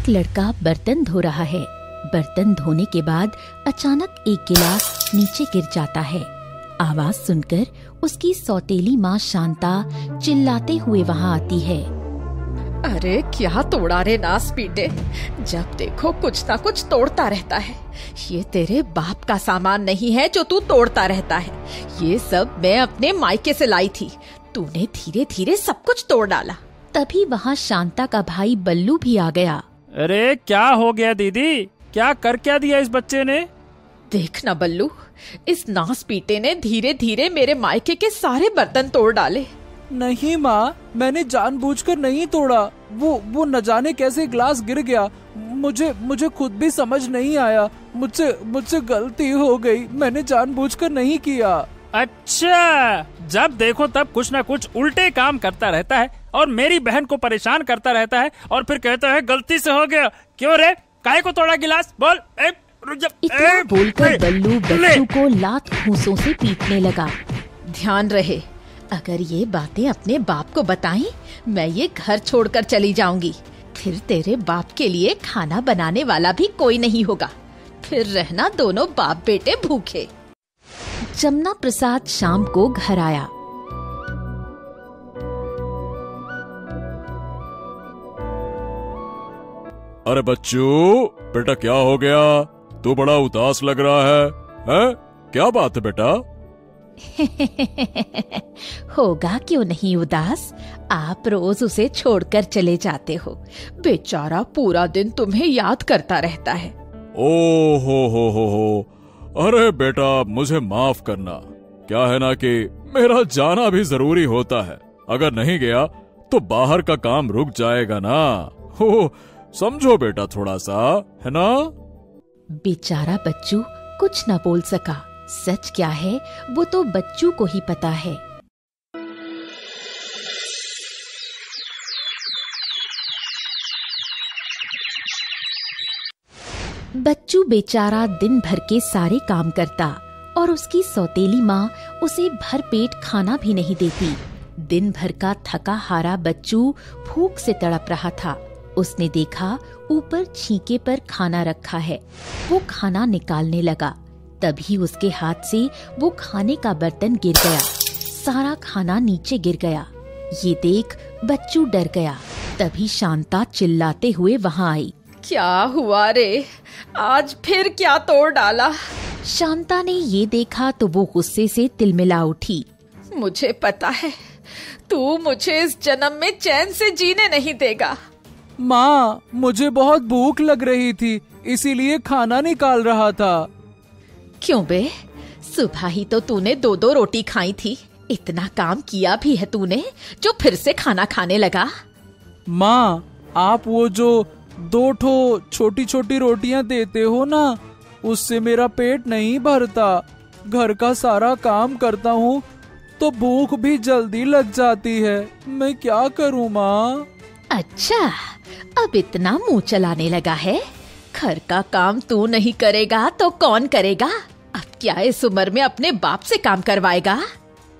एक लड़का बर्तन धो रहा है। बर्तन धोने के बाद अचानक एक गिलास नीचे गिर जाता है। आवाज सुनकर उसकी सौतेली माँ शांता चिल्लाते हुए वहाँ आती है। अरे क्या तोड़ा रे नास पीटे, जब देखो कुछ ना कुछ तोड़ता रहता है। ये तेरे बाप का सामान नहीं है जो तू तोड़ता रहता है। ये सब मैं अपने मायके से लाई थी, तूने धीरे धीरे सब कुछ तोड़ डाला। तभी वहाँ शांता का भाई बल्लू भी आ गया। अरे क्या हो गया दीदी, क्या कर क्या दिया इस बच्चे ने? देख ना बल्लू, इस नास पीटे ने धीरे धीरे मेरे मायके के सारे बर्तन तोड़ डाले। नहीं माँ, मैंने जानबूझकर नहीं तोड़ा। वो न जाने कैसे ग्लास गिर गया। मुझे खुद भी समझ नहीं आया। मुझसे गलती हो गई, मैंने जानबूझकर नहीं किया। अच्छा, जब देखो तब कुछ न कुछ उल्टे काम करता रहता है और मेरी बहन को परेशान करता रहता है और फिर कहता है गलती से हो गया। क्यों रे, काहे को तोड़ा गिलास? बोल। इतना बोलकर बल्लू बच्चू को लात घूंसों से पीटने लगा। ध्यान रहे, अगर ये बातें अपने बाप को बताई, मैं ये घर छोड़कर चली जाऊंगी। फिर तेरे बाप के लिए खाना बनाने वाला भी कोई नहीं होगा। फिर रहना दोनों बाप बेटे भूखे। जमुना प्रसाद शाम को घर आया। अरे बच्चू, बेटा क्या हो गया? तू बड़ा उदास लग रहा है, हैं? क्या बात है बेटा? होगा क्यों नहीं उदास, आप रोज उसे छोड़कर चले जाते हो। बेचारा पूरा दिन तुम्हें याद करता रहता है। ओ हो। अरे बेटा, मुझे माफ करना। क्या है ना कि मेरा जाना भी जरूरी होता है। अगर नहीं गया तो बाहर का काम रुक जाएगा ना। हो, समझो बेटा थोड़ा सा, है ना? बेचारा बच्चू कुछ न बोल सका। सच क्या है वो तो बच्चू को ही पता है। बच्चू बेचारा दिन भर के सारे काम करता और उसकी सौतेली माँ उसे भर पेट खाना भी नहीं देती। दिन भर का थका हारा बच्चू भूख से तड़प रहा था। उसने देखा ऊपर छींके पर खाना रखा है। वो खाना निकालने लगा, तभी उसके हाथ से वो खाने का बर्तन गिर गया। सारा खाना नीचे गिर गया। ये देख बच्चू डर गया। तभी शांता चिल्लाते हुए वहाँ आई। क्या हुआ रे, आज फिर क्या तोड़ डाला? शांता ने ये देखा तो वो गुस्से से तिलमिला उठी। मुझे पता है तू मुझे इस जन्म में चैन से जीने नहीं देगा। माँ, मुझे बहुत भूख लग रही थी, इसीलिए खाना निकाल रहा था। क्यों बे, सुबह ही तो तूने 2-2 रोटी खाई थी। इतना काम किया भी है तूने जो फिर से खाना खाने लगा? माँ, आप वो जो 2 छोटी छोटी रोटियां देते हो ना, उससे मेरा पेट नहीं भरता। घर का सारा काम करता हूँ तो भूख भी जल्दी लग जाती है। मैं क्या करूँ माँ? अच्छा, अब इतना मुंह चलाने लगा है। घर का काम तू नहीं करेगा तो कौन करेगा? अब क्या इस उम्र में अपने बाप से काम करवाएगा?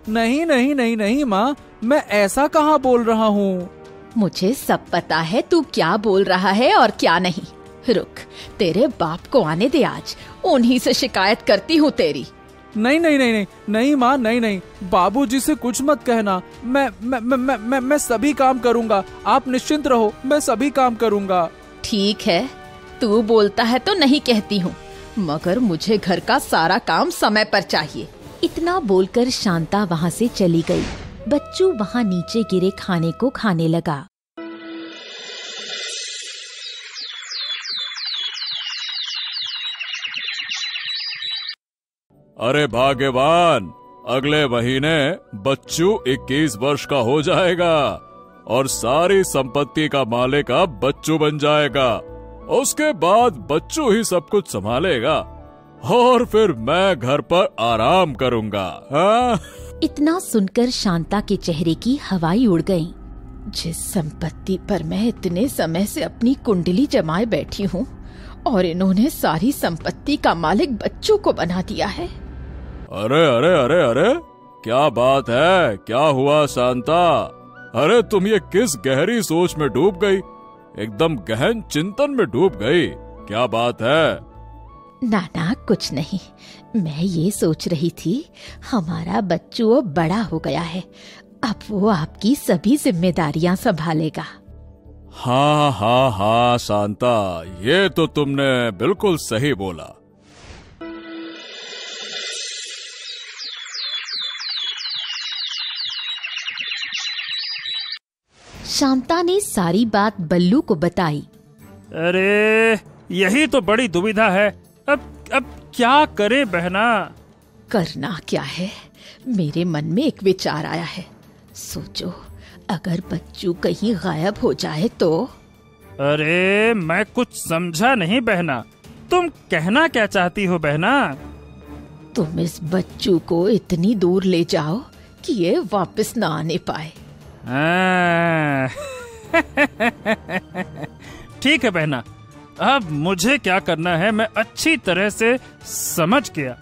नहीं माँ, मैं ऐसा कहाँ बोल रहा हूँ। मुझे सब पता है तू क्या बोल रहा है और क्या नहीं। रुक, तेरे बाप को आने दे, आज उन्हीं से शिकायत करती हूँ तेरी। नहीं माँ, नहीं। बाबूजी से कुछ मत कहना। मैं सभी काम करूँगा। आप निश्चिंत रहो, मैं सभी काम करूँगा। ठीक है, तू बोलता है तो नहीं कहती हूँ, मगर मुझे घर का सारा काम समय पर चाहिए। इतना बोलकर शांता वहाँ से चली गई। बच्चू वहाँ नीचे गिरे खाने को खाने लगा। अरे भाग्यवान, अगले महीने बच्चू 21 वर्ष का हो जाएगा और सारी संपत्ति का मालिक अब बच्चू बन जाएगा। उसके बाद बच्चू ही सब कुछ संभालेगा और फिर मैं घर पर आराम करूंगा। हाँ? इतना सुनकर शांता के चेहरे की हवाई उड़ गई। जिस संपत्ति पर मैं इतने समय से अपनी कुंडली जमाए बैठी हूँ और इन्होंने सारी संपत्ति का मालिक बच्चू को बना दिया है। अरे, क्या बात है? क्या हुआ शांता? अरे तुम ये किस गहरी सोच में डूब गई? एकदम गहन चिंतन में डूब गई। क्या बात है? नाना कुछ नहीं, मैं ये सोच रही थी हमारा बच्चू अब बड़ा हो गया है, अब वो आपकी सभी जिम्मेदारियां संभालेगा। हाँ हाँ हाँ शांता, ये तो तुमने बिल्कुल सही बोला। शांता ने सारी बात बल्लू को बताई। अरे यही तो बड़ी दुविधा है, अब क्या करे बहना? करना क्या है, मेरे मन में एक विचार आया है। सोचो, अगर बच्चू कहीं गायब हो जाए तो? अरे मैं कुछ समझा नहीं बहना, तुम कहना क्या चाहती हो बहना? तुम इस बच्चू को इतनी दूर ले जाओ कि ये वापस ना आने पाए। ठीक है बहना, अब मुझे क्या करना है मैं अच्छी तरह से समझ गया।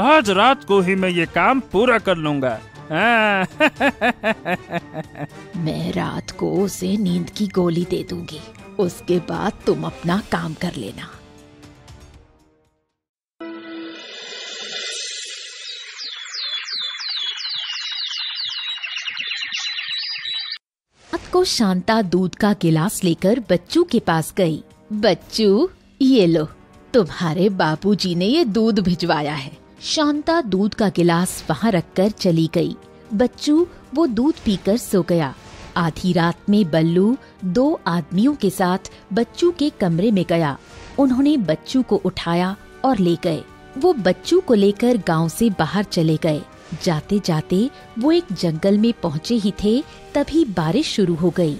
आज रात को ही मैं ये काम पूरा कर लूंगा। मैं रात को उसे नींद की गोली दे दूंगी, उसके बाद तुम अपना काम कर लेना। रात को शांता दूध का गिलास लेकर बच्चू के पास गई। बच्चू, ये लो, तुम्हारे बाबूजी ने ये दूध भिजवाया है। शांता दूध का गिलास वहाँ रखकर चली गई। बच्चू वो दूध पीकर सो गया। आधी रात में बल्लू 2 आदमियों के साथ बच्चू के कमरे में गया। उन्होंने बच्चू को उठाया और ले गए। वो बच्चू को लेकर गांव से बाहर चले गए। जाते जाते वो एक जंगल में पहुँचे ही थे, तभी बारिश शुरू हो गई।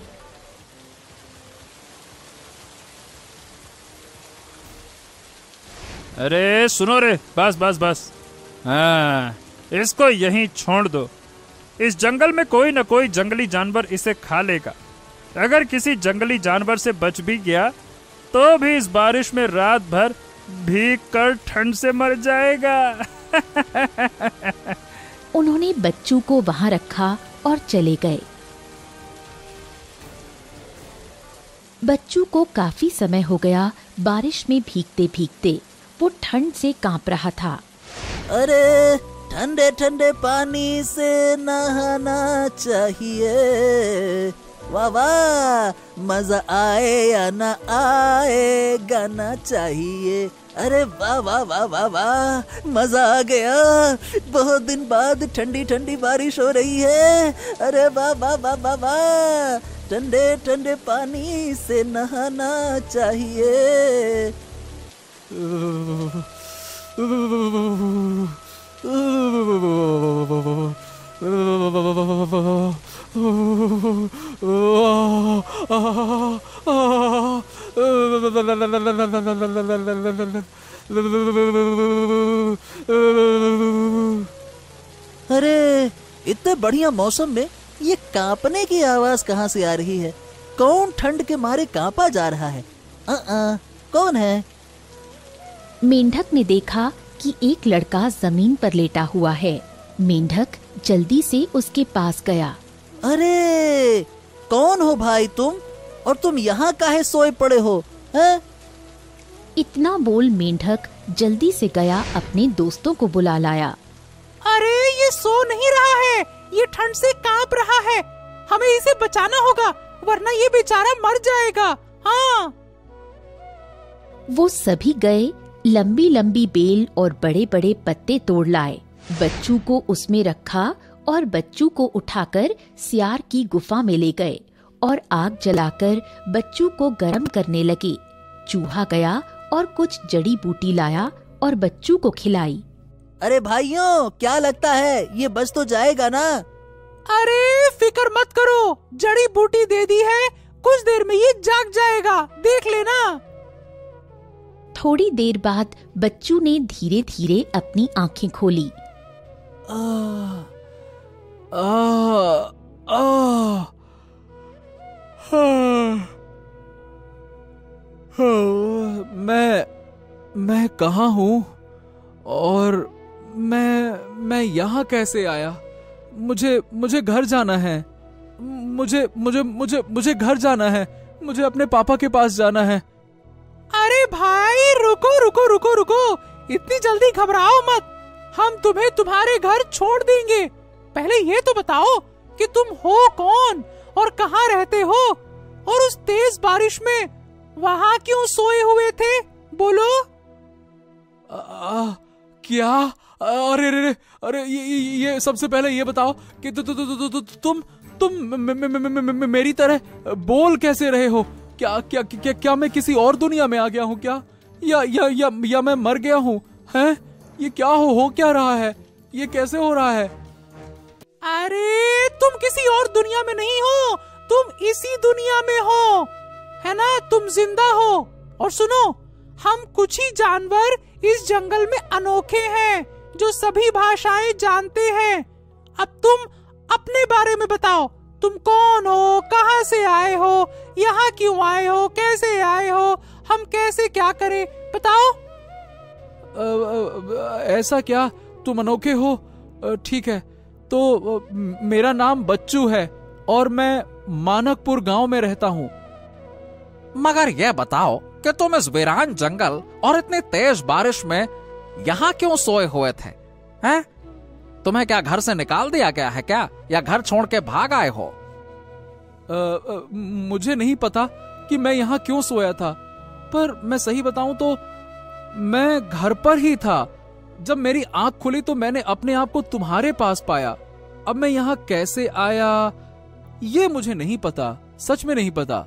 अरे सुनो रे, बस बस बस, हाँ इसको यहीं छोड़ दो। इस जंगल में कोई न कोई जंगली जानवर इसे खा लेगा। अगर किसी जंगली जानवर से बच भी गया तो भी इस बारिश में रात भर भीग कर ठंड से मर जाएगा। उन्होंने बच्चू को वहाँ रखा और चले गए। बच्चू को काफी समय हो गया बारिश में भीगते भीगते। वो ठंड से कांप रहा था। अरे ठंडे ठंडे पानी से नहाना चाहिए, वाह वाह, मजा आए या ना आए गाना चाहिए। अरे वाह वाह वाह वाह वाह, मजा आ गया। बहुत दिन बाद ठंडी ठंडी बारिश हो रही है। अरे वाह वाह वाह वाह वाह, ठंडे ठंडे पानी से नहाना चाहिए। अरे इतने बढ़िया मौसम में ये कांपने की आवाज कहाँ से आ रही है? कौन ठंड के मारे कांपा जा रहा है? कौन है? मेंढक ने देखा कि एक लड़का जमीन पर लेटा हुआ है। मेंढक जल्दी से उसके पास गया। अरे कौन हो भाई तुम, और तुम यहाँ काहे सोए पड़े हो? हैं? इतना बोल मेंढक जल्दी से गया अपने दोस्तों को बुला लाया। अरे ये सो नहीं रहा है, ये ठंड से कांप रहा है। हमें इसे बचाना होगा, वरना ये बेचारा मर जाएगा। हाँ। वो सभी गए, लंबी लंबी बेल और बड़े बड़े पत्ते तोड़ लाए। बच्चू को उसमें रखा और बच्चू को उठाकर सियार की गुफा में ले गए और आग जलाकर बच्चू को गर्म करने लगे। चूहा गया और कुछ जड़ी बूटी लाया और बच्चू को खिलाई। अरे भाइयों, क्या लगता है ये बच तो जाएगा ना? अरे फिक्र मत करो, जड़ी बूटी दे दी है, कुछ देर में ये जाग जाएगा, देख लेना। थोड़ी देर बाद बच्चू ने धीरे धीरे अपनी आंखें खोली। मैं कहाँ हूँ और मैं यहाँ कैसे आया? मुझे घर जाना है। मुझे घर जाना है। मुझे अपने पापा के पास जाना है। अरे भाई रुको रुको रुको रुको, इतनी जल्दी घबराओ मत, हम तुम्हें तुम्हारे घर छोड़ देंगे। पहले ये तो बताओ कि तुम हो कौन और कहाँ रहते हो, और उस तेज बारिश में वहां क्यों सोए हुए थे, बोलो। क्या? अरे अरे अरे ये सबसे पहले ये बताओ कि तुम मेरी तरह बोल कैसे रहे हो? क्या क्या क्या क्या मैं किसी और दुनिया में आ गया हूँ क्या? या मैं मर गया हूँ? हैं? ये क्या हो क्या रहा है? ये कैसे हो रहा है? अरे तुम किसी और दुनिया में नहीं हो, तुम इसी दुनिया में हो, है ना? तुम जिंदा हो। और सुनो, हम कुछ ही जानवर इस जंगल में अनोखे हैं जो सभी भाषाएं जानते हैं। अब तुम अपने बारे में बताओ, तुम कौन हो, कहां से आए हो, यहाँ क्यों आए हो, कैसे आए हो, हम कैसे क्या करें, बताओ। ऐसा क्या? तुम अनोखे हो? ठीक है, तो मेरा नाम बच्चू है और मैं मानकपुर गांव में रहता हूँ। मगर यह बताओ कि तुम इस वीरान जंगल और इतनी तेज बारिश में यहाँ क्यों सोए हुए थे? हैं? तुम्हें क्या घर से निकाल दिया गया है क्या, या घर छोड़ के भाग आए हो? मुझे नहीं पता कि मैं यहाँ क्यों सोया था, पर मैं सही बताऊं तो मैं घर पर ही था। जब मेरी आंख खुली तो मैंने अपने आप को तुम्हारे पास पाया। अब मैं यहाँ कैसे आया ये मुझे नहीं पता, सच में नहीं पता।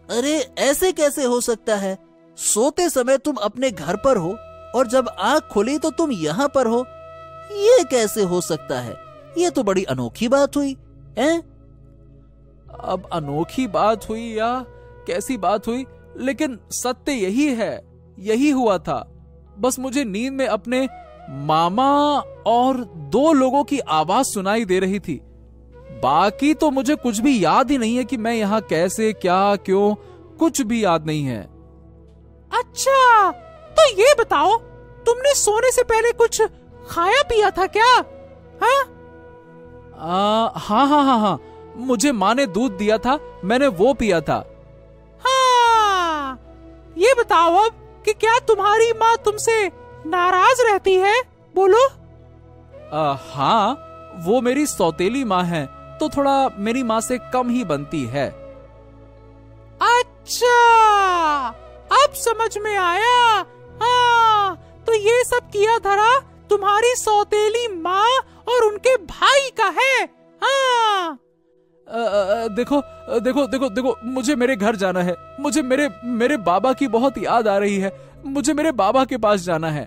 अरे ऐसे कैसे हो सकता है? सोते समय तुम अपने घर पर हो और जब आंख खुली तो तुम यहाँ पर हो, ये कैसे हो सकता है? ये तो बड़ी अनोखी बात हुई हैं? अब अनोखी बात हुई या कैसी बात हुई, लेकिन सत्य यही है, यही हुआ था। बस मुझे नींद में अपने मामा और 2 लोगों की आवाज सुनाई दे रही थी। बाकी तो मुझे कुछ भी याद ही नहीं है कि मैं यहाँ कैसे, क्या, क्यों, कुछ भी याद नहीं है। अच्छा, तो ये बताओ, तुमने सोने से पहले कुछ खाया पिया था क्या? हाँ, मुझे माँ ने दूध दिया था, मैंने वो पिया था। हाँ, ये बताओ अब कि क्या तुम्हारी माँ तुमसे नाराज रहती है, बोलो। हाँ, वो मेरी सौतेली माँ है, तो थोड़ा मेरी माँ से कम ही बनती है। अच्छा, अब समझ में आया। हाँ, तो ये सब किया धरा तुम्हारी सौतेली माँ और उनके भाई का है। हाँ, देखो, मुझे मेरे घर जाना है। मुझे मेरे बाबा की बहुत याद आ रही है। मुझे मेरे बाबा के पास जाना है।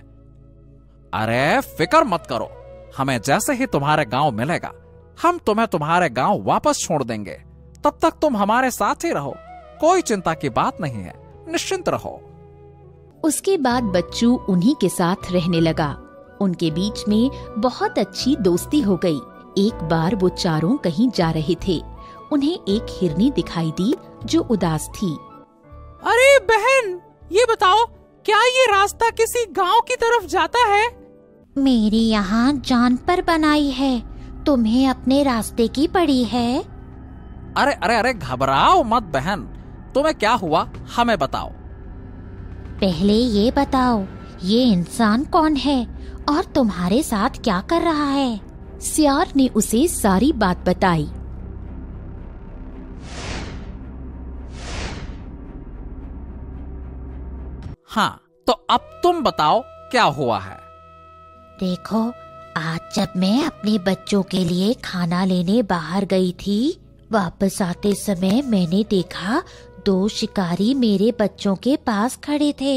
अरे फिक्र मत करो, हमें जैसे ही तुम्हारे गांव मिलेगा हम तुम्हें तुम्हारे गांव वापस छोड़ देंगे। तब तक तुम हमारे साथ ही रहो, कोई चिंता की बात नहीं है, निश्चिंत रहो। उसके बाद बच्चू उन्हीं के साथ रहने लगा। उनके बीच में बहुत अच्छी दोस्ती हो गई। एक बार वो चारों कहीं जा रहे थे। उन्हें एक हिरनी दिखाई दी जो उदास थी। अरे बहन, ये बताओ, क्या ये रास्ता किसी गांव की तरफ जाता है? मेरी यहाँ जान पर बनाई है, तुम्हें अपने रास्ते की पड़ी है। अरे घबराओ मत बहन, तुम्हें क्या हुआ हमें बताओ। पहले ये बताओ, ये इंसान कौन है और तुम्हारे साथ क्या कर रहा है? सियार ने उसे सारी बात बताई। हाँ, तो अब तुम बताओ क्या हुआ है। देखो, आज जब मैं अपने बच्चों के लिए खाना लेने बाहर गई थी, वापस आते समय मैंने देखा 2 शिकारी मेरे बच्चों के पास खड़े थे।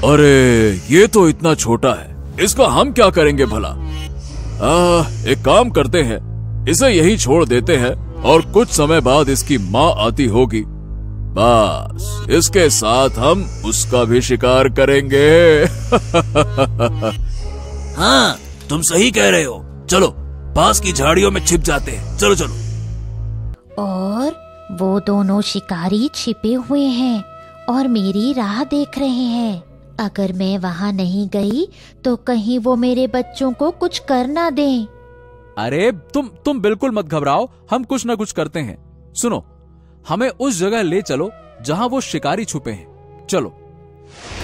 अरे ये तो इतना छोटा है, इसका हम क्या करेंगे भला? एक काम करते हैं, इसे यही छोड़ देते हैं और कुछ समय बाद इसकी माँ आती होगी, बस इसके साथ हम उसका भी शिकार करेंगे। हाँ, तुम सही कह रहे हो। चलो पास की झाड़ियों में छिप जाते हैं। चलो चलो। और वो दोनों शिकारी छिपे हुए हैं और मेरी राह देख रहे हैं। अगर मैं वहाँ नहीं गई तो कहीं वो मेरे बच्चों को कुछ कर ना दें। अरे तुम बिल्कुल मत घबराओ, हम कुछ ना कुछ करते हैं। सुनो, हमें उस जगह ले चलो जहाँ वो शिकारी छुपे हैं। चलो।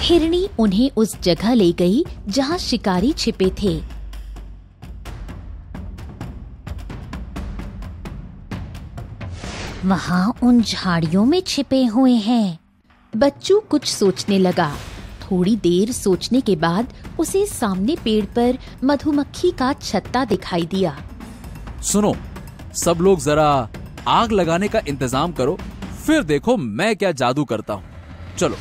हिरनी उन्हें उस जगह ले गई जहाँ शिकारी छिपे थे। वहाँ उन झाड़ियों में छिपे हुए हैं। बच्चू कुछ सोचने लगा। थोड़ी देर सोचने के बाद उसे सामने पेड़ पर मधुमक्खी का छत्ता दिखाई दिया। सुनो, सब लोग जरा आग लगाने का इंतजाम करो, फिर देखो मैं क्या जादू करता हूँ। चलो।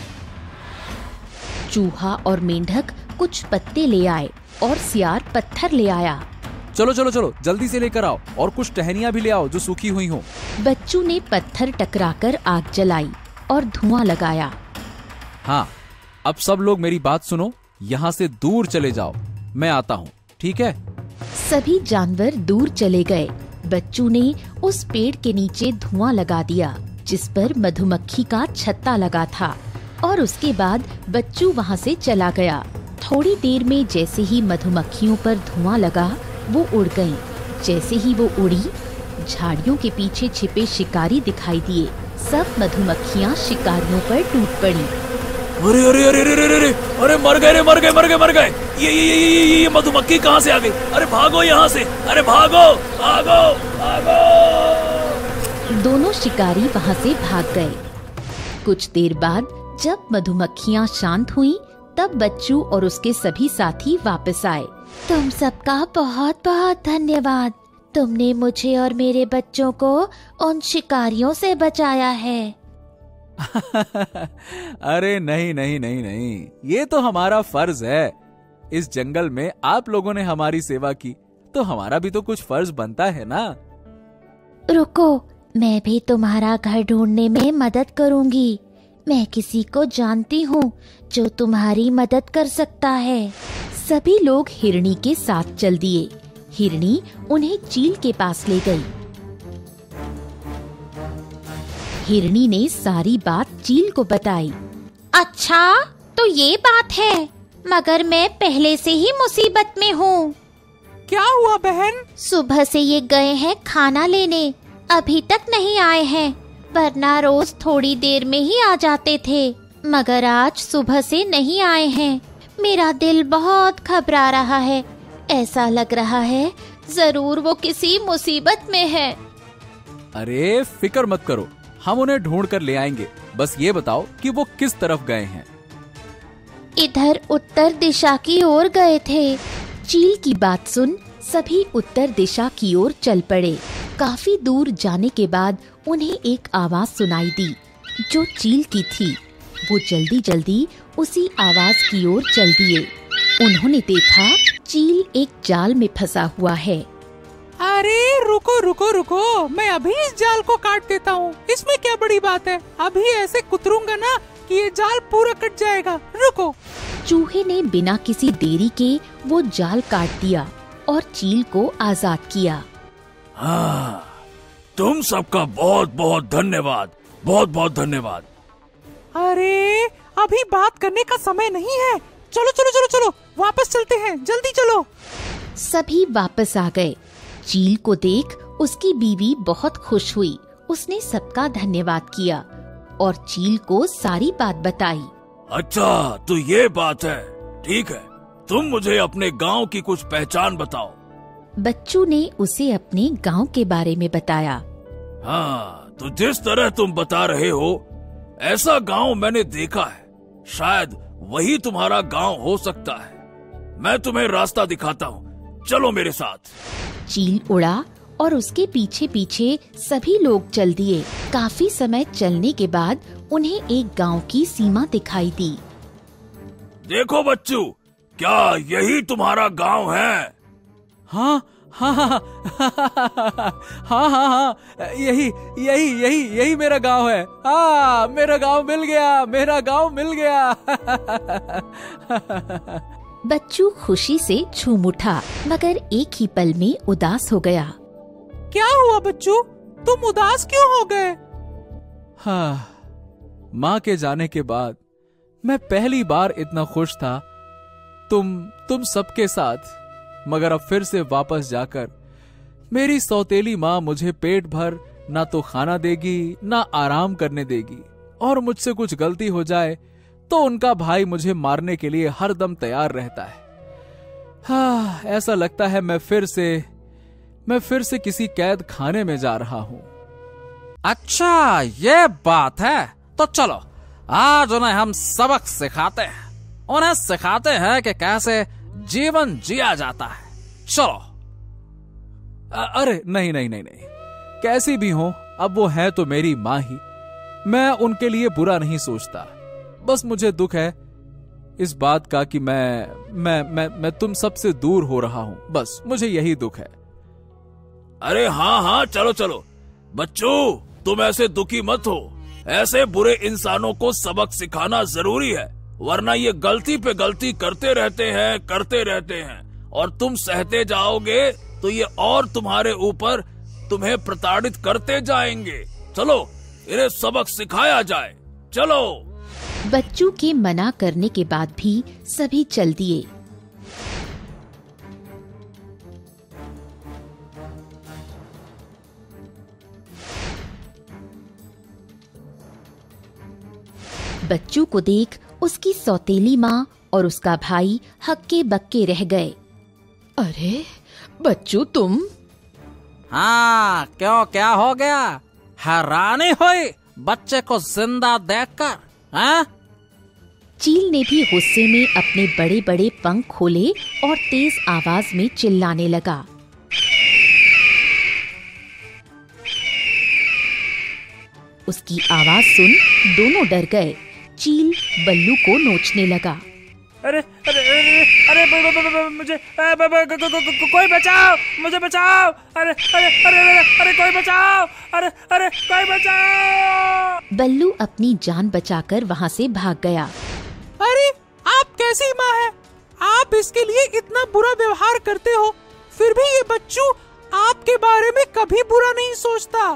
चूहा और मेंढक कुछ पत्ते ले आए और सियार पत्थर ले आया। चलो चलो चलो, जल्दी से लेकर आओ, और कुछ टहनियाँ भी ले आओ जो सूखी हुई हो। बच्चू ने पत्थर टकराकर आग जलाई और धुआं लगाया। हाँ, अब सब लोग मेरी बात सुनो, यहाँ से दूर चले जाओ, मैं आता हूँ, ठीक है? सभी जानवर दूर चले गए। बच्चू ने उस पेड़ के नीचे धुआं लगा दिया जिस पर मधुमक्खी का छत्ता लगा था, और उसके बाद बच्चू वहाँ से चला गया। थोड़ी देर में जैसे ही मधुमक्खियों पर धुआं लगा, वो उड़ गईं। जैसे ही वो उड़ी, झाड़ियों के पीछे छिपे शिकारी दिखाई दिए। सब मधुमक्खियाँ शिकारियों पर टूट पड़ी। अरे अरे अरे अरे अरे अरे अरे, मर गए रे, मर गए मर गए मर गए। ये मधुमक्खी कहाँ से आ गई? अरे भागो यहाँ से, अरे भागो भागो भागो। दोनों शिकारी वहाँ से भाग गए। कुछ देर बाद जब मधुमक्खियाँ शांत हुईं, तब बच्चू और उसके सभी साथी वापस आए। तुम सबका बहुत बहुत धन्यवाद। तुमने मुझे और मेरे बच्चों को उन शिकारियों से बचाया है। अरे नहीं नहीं नहीं नहीं, ये तो हमारा फर्ज है। इस जंगल में आप लोगों ने हमारी सेवा की, तो हमारा भी तो कुछ फर्ज बनता है ना। रुको, मैं भी तुम्हारा घर ढूंढने में मदद करूंगी। मैं किसी को जानती हूँ जो तुम्हारी मदद कर सकता है। सभी लोग हिरनी के साथ चल दिए। हिरनी उन्हें चील के पास ले गई। हिरनी ने सारी बात चील को बताई। अच्छा, तो ये बात है, मगर मैं पहले से ही मुसीबत में हूँ। क्या हुआ बहन? सुबह से ये गए हैं खाना लेने, अभी तक नहीं आए हैं, वरना रोज थोड़ी देर में ही आ जाते थे, मगर आज सुबह से नहीं आए हैं। मेरा दिल बहुत घबरा रहा है। ऐसा लग रहा है जरूर वो किसी मुसीबत में है। अरे फिक्र मत करो, हम उन्हें ढूंढ कर ले आएंगे। बस ये बताओ कि वो किस तरफ गए हैं। इधर उत्तर दिशा की ओर गए थे। चील की बात सुन सभी उत्तर दिशा की ओर चल पड़े। काफी दूर जाने के बाद उन्हें एक आवाज सुनाई दी जो चील की थी। वो जल्दी जल्दी उसी आवाज की ओर चल दिए। उन्होंने देखा चील एक जाल में फंसा हुआ है। अरे रुको रुको रुको, मैं अभी इस जाल को काट देता हूँ। इसमें क्या बड़ी बात है, अभी ऐसे कुतरूंगा ना कि ये जाल पूरा कट जाएगा। रुको। चूहे ने बिना किसी देरी के वो जाल काट दिया और चील को आजाद किया। हाँ, तुम सबका बहुत बहुत धन्यवाद, बहुत बहुत धन्यवाद। अरे अभी बात करने का समय नहीं है। चलो चलो चलो चलो, वापस चलते हैं, जल्दी चलो। सभी वापस आ गए। चील को देख उसकी बीवी बहुत खुश हुई। उसने सबका धन्यवाद किया और चील को सारी बात बताई। अच्छा, तो ये बात है, ठीक है। तुम मुझे अपने गांव की कुछ पहचान बताओ। बच्चू ने उसे अपने गांव के बारे में बताया। हाँ, तो जिस तरह तुम बता रहे हो, ऐसा गांव मैंने देखा है। शायद वही तुम्हारा गांव हो सकता है। मैं तुम्हें रास्ता दिखाता हूँ, चलो मेरे साथ। चील उड़ा और उसके पीछे पीछे सभी लोग चल दिए। काफी समय चलने के बाद उन्हें एक गांव की सीमा दिखाई दी। देखो बच्चू, क्या यही तुम्हारा गांव है? हाँ हाँ हाँ हाँ हाँ हाँ, यही यही यही यही मेरा गांव है। हाँ, मेरा गांव मिल गया, मेरा गांव मिल गया। बच्चू खुशी से झूम उठा, मगर एक ही पल में उदास हो गया। क्या हुआ बच्चू, तुम उदास क्यों हो गए? हाँ, माँ के जाने के बाद मैं पहली बार इतना खुश था तुम सबके साथ, मगर अब फिर से वापस जाकर मेरी सौतेली माँ मुझे पेट भर ना तो खाना देगी ना आराम करने देगी, और मुझसे कुछ गलती हो जाए तो उनका भाई मुझे मारने के लिए हर दम तैयार रहता है। हाँ, ऐसा लगता है मैं फिर से किसी कैद खाने में जा रहा हूँ। अच्छा ये बात है, तो चलो आज उन्हें हम सबक सिखाते हैं, उन्हें सिखाते हैं कि कैसे जीवन जिया जाता है। चलो। अरे नहीं नहीं नहीं नहीं, कैसी भी हो अब वो है तो मेरी माँ ही, मैं उनके लिए बुरा नहीं सोचता। बस मुझे दुख है इस बात का कि मैं तुम सबसे दूर हो रहा हूँ, बस मुझे यही दुख है। अरे हाँ हाँ, चलो चलो बच्चों, तुम ऐसे दुखी मत हो। ऐसे बुरे इंसानों को सबक सिखाना जरूरी है, वरना ये गलती पे गलती करते रहते हैं और तुम सहते जाओगे तो ये और तुम्हारे ऊपर तुम्हें प्रताड़ित करते जाएंगे। चलो इन्हें सबक सिखाया जाए, चलो। बच्चों के मना करने के बाद भी सभी चल दिए। बच्चों को देख उसकी सौतेली माँ और उसका भाई हक्के बक्के रह गए। अरे बच्चू तुम? हाँ, क्यों, क्या हो गया? हैरानी हुई बच्चे को जिंदा देखकर? हाँ? चील ने भी गुस्से में अपने बड़े बड़े पंख खोले और तेज आवाज में चिल्लाने लगा। उसकी आवाज सुन दोनों डर गए। चील बल्लू को नोचने लगा। अरे अरे अरे अरे मुझे कोई बचाओ, मुझे बचाओ, अरे अरे अरे अरे कोई बचाओ, अरे अरे कोई बचाओ। बल्लू अपनी जान बचाकर वहाँ से भाग गया। अरे आप कैसी माँ है, आप इसके लिए इतना बुरा व्यवहार करते हो, फिर भी ये बच्चू आपके बारे में कभी बुरा नहीं सोचता।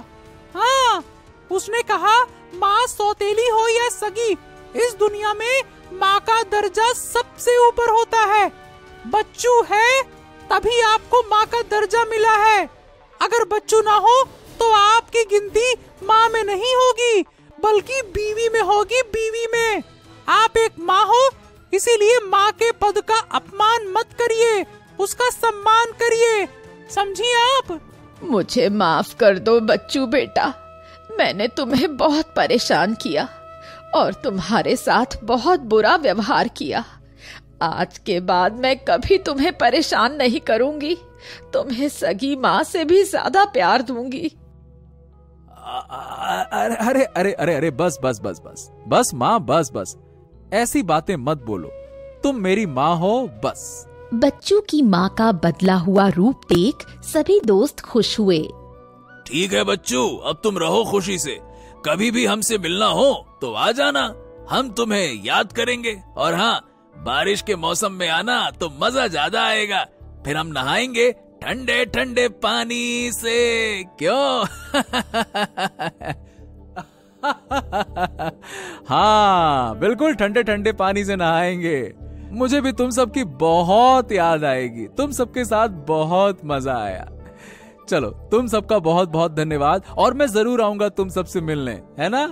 हाँ, उसने कहा माँ सौतेली हो या सगी, इस दुनिया में माँ का दर्जा सबसे ऊपर होता है। बच्चू है तभी आपको माँ का दर्जा मिला है। अगर बच्चू ना हो तो आपकी गिनती माँ में नहीं होगी, बल्कि बीवी में होगी, बीवी में। आप एक माँ हो, इसीलिए माँ के पद का अपमान मत करिए, उसका सम्मान करिए, समझी आप? मुझे माफ कर दो बच्चू बेटा, मैंने तुम्हें बहुत परेशान किया और तुम्हारे साथ बहुत बुरा व्यवहार किया। आज के बाद मैं कभी तुम्हें परेशान नहीं करूंगी, तुम्हें सगी माँ से भी ज्यादा प्यार दूंगी। अरे अरे अरे अरे अरे बस बस बस बस बस माँ, बस बस, ऐसी बातें मत बोलो, तुम मेरी माँ हो बस। बच्चू की माँ का बदला हुआ रूप देख सभी दोस्त खुश हुए। ठीक है बच्चू, अब तुम रहो खुशी से, कभी भी हमसे मिलना हो तो आ जाना, हम तुम्हें याद करेंगे। और हाँ, बारिश के मौसम में आना तो मजा ज्यादा आएगा, फिर हम नहाएंगे ठंडे ठंडे पानी से, क्यों? हाँ बिल्कुल, ठंडे ठंडे पानी से नहाएंगे। मुझे भी तुम सबकी बहुत याद आएगी, तुम सबके साथ बहुत मजा आया। चलो, तुम सबका बहुत बहुत धन्यवाद, और मैं जरूर आऊंगा तुम सबसे मिलने, है ना?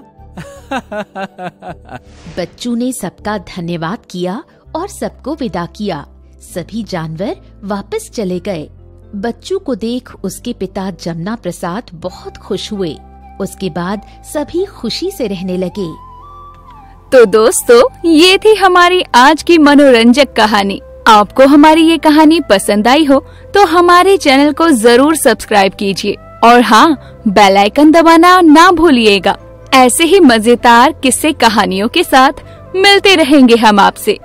बच्चू ने सबका धन्यवाद किया और सबको विदा किया। सभी जानवर वापस चले गए। बच्चू को देख उसके पिता जमुना प्रसाद बहुत खुश हुए। उसके बाद सभी खुशी से रहने लगे। तो दोस्तों, ये थी हमारी आज की मनोरंजक कहानी। आपको हमारी ये कहानी पसंद आई हो तो हमारे चैनल को जरूर सब्सक्राइब कीजिए और हाँ, बेल आइकन दबाना ना भूलिएगा। ऐसे ही मजेदार किस्से कहानियों के साथ मिलते रहेंगे हम आपसे।